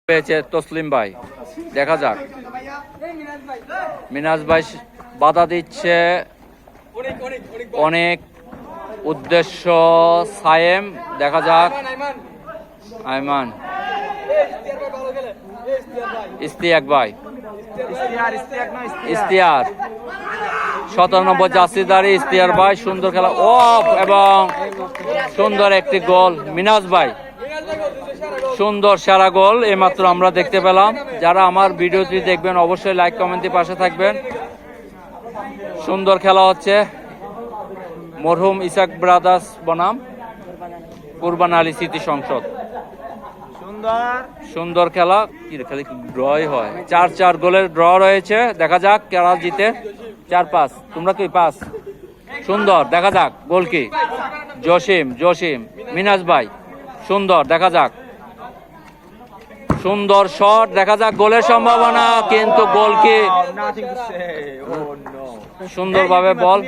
পেয়েছে তসলিম ভাই, দেখা যাক। মিনাজ ভাই বাধা দিচ্ছে, অনেক উদ্দেশ্য সায়েম, দেখা যাক। আইমান, ইস্তিয়াক ভাই, ইস্তিয়ার 97 জার্সিধারী ইস্তিয়ার ভাই, সুন্দর খেলা ও, এবং সুন্দর একটি গোল মিনাজ ভাই, সুন্দর সেরা গোল এইমাত্র আমরা দেখতে পেলাম। যারা আমার ভিডিওটি দেখবেন অবশ্যই লাইক কমেন্ট দিয়ে পাশে থাকবেন। সুন্দর খেলা হচ্ছে মরহুম ইসাক ব্রাদার্স বনাম কুরবান আলী স্মৃতি সংসদ। সুন্দর খেলা, ড্রই হয়, 4-4 গোলের ড্র রয়েছে। দেখা যাক কারা জিতে। 4-5, তোমরা কি 5? সুন্দর, দেখা যাক গোল কি। জসিম মিনাজ ভাই, সুন্দর, দেখা যাক। সুন্দর শট, দেখা যাক গোলের সম্ভাবনা, কিন্তু গোল কি। সুন্দরভাবে বল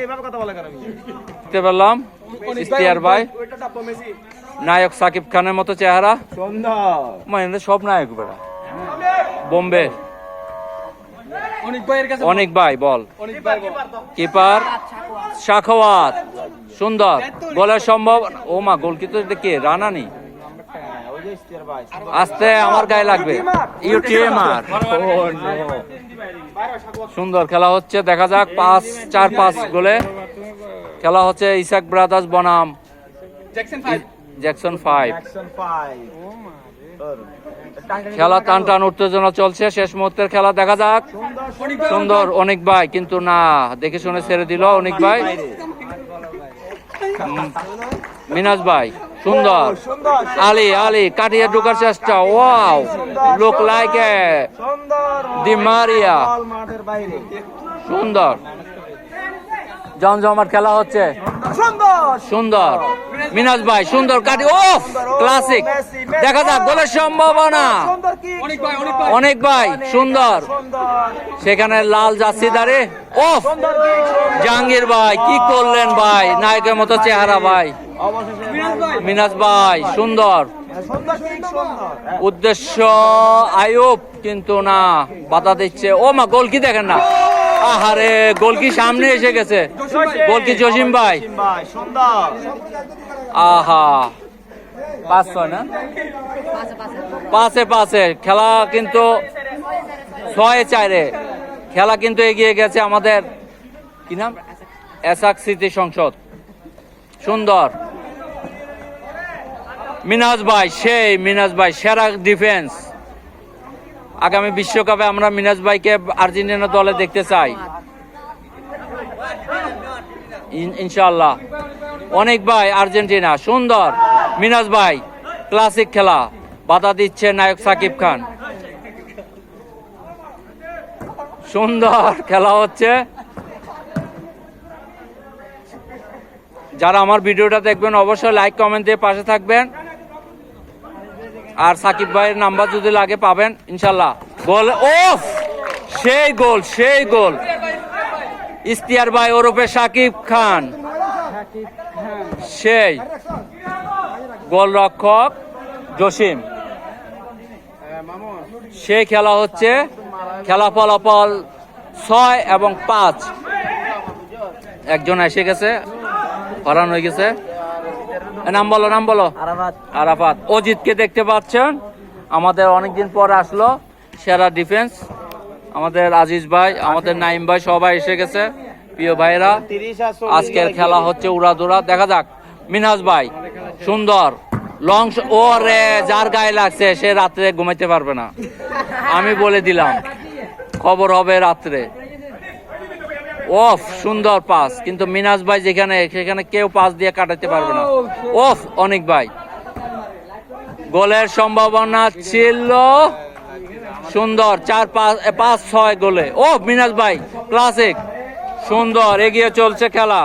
দেখতে পেলাম। ইস্তিয়ার ভাই, নায়ক সাকিব খানের মতো চেহারা, সব নায়ক বেড়া। বোম্বে অনেক ভাই বল, কিপার শাখওয়াত, সুন্দর গোলের সম্ভাবনা। ও মা, গোল কি তো কে? রানানি, আস্তে আমার গায়ে লাগবে। সুন্দর খেলা হচ্ছে, দেখা যাক। 4-5 গোলে খেলা হচ্ছে ইসাক ব্রাদার্স বনাম জ্যাকসন 5। খেলা টান উত্তেজনা চলছে, শেষ মুহূর্তের খেলা, দেখা যাক। সুন্দর অনেক ভাই, কিন্তু না, দেখে শুনে ছেড়ে দিল অনেক ভাই। মিনাজ ভাই, সুন্দর, আলী কাটিয়ে ঢোকার চেষ্টা, ওয়াও, লুক লাইক এ দি মারিয়া, সুন্দর জমজমাট খেলা হচ্ছে। সুন্দর মিনাজ ভাই, সুন্দর কাটি, ও ক্লাসিক, দেখা যাক গোলের সম্ভাবনা। অনেক ভাই, সুন্দর, সেখানে লাল জার্সিধারী, ও জাহাঙ্গীর ভাই, কি করলেন ভাই, নায়কের মতো চেহারা ভাই। মিনাজ ভাই, সুন্দর উদ্দেশ্য আয়ুব, কিন্তু না, বাধা দিচ্ছে। ও মা, গোল কি দেখেন না, আহারে, গোল কি সামনে এসে গেছে। গোল কি জসিম ভাই, আহা, 5-6 না, 5-5 খেলা, কিন্তু 6-4 খেলা কিন্তু এগিয়ে গেছে আমাদের কি নাম, এসাক স্মৃতি সংসদ। সুন্দর মিনাজ ভাই, মিনাজ ভাই সেরা ডিফেন্স। আগামী বিশ্বকাপে আমরা মিনাজ ভাইকে আর্জেন্টিনা দলে দেখতে চাই ইনশাআল্লাহ। অনেক ভাই আর্জেন্টিনা, সুন্দর মিনাজ ভাই, ক্লাসিক খেলা, বাধা দিচ্ছে নায়ক সাকিব খান। সুন্দর খেলা হচ্ছে। যারা আমার ভিডিওটা দেখবেন অবশ্যই লাইক কমেন্ট দিয়ে পাশে থাকবেন। আর সাকিব ভাইয়ের নাম্বার যদি লাগে পাবেন ইনশাল্লাহ। গোল, ওফ, সেই গোল ইস্তিয়ার ভাই ওরফে সাকিব খান, সেই গোলরক্ষক জসিম। সেই খেলা হচ্ছে, খেলা ফলাফল 6 এবং 5। একজন এসে গেছে, হরান হয়ে গেছে। নাম বলো। আরাফাত। অজিতকে দেখতে পাচ্ছেন, আমাদের অনেকদিন পর আসলো, সেরা ডিফেন্স। আমাদের আজিজ ভাই, আমাদের নাইম ভাই, সবাই এসে গেছে, প্রিয় ভাইরা। আজকের খেলা হচ্ছে উড়াদুরা, দেখা যাক। মিনাজ ভাই, সুন্দর লং, ও রে, যার গায়ে লাগছে সে রাত্রে ঘুমাইতে পারবে না, আমি বলে দিলাম, খবর হবে রাত্রে। ওফ, সুন্দর পাস, কিন্তু মিনাজ ভাই যেখানে সেখানে কেউ পাস দিয়ে কাটাতে পারবে না। ওফ, অনেক ভাই, গোলের সম্ভাবনা ছিল। সুন্দর 4-5-6 গোলে। ও মিনাজ ভাই, ক্লাসিক, সুন্দর এগিয়ে চলছে খেলা।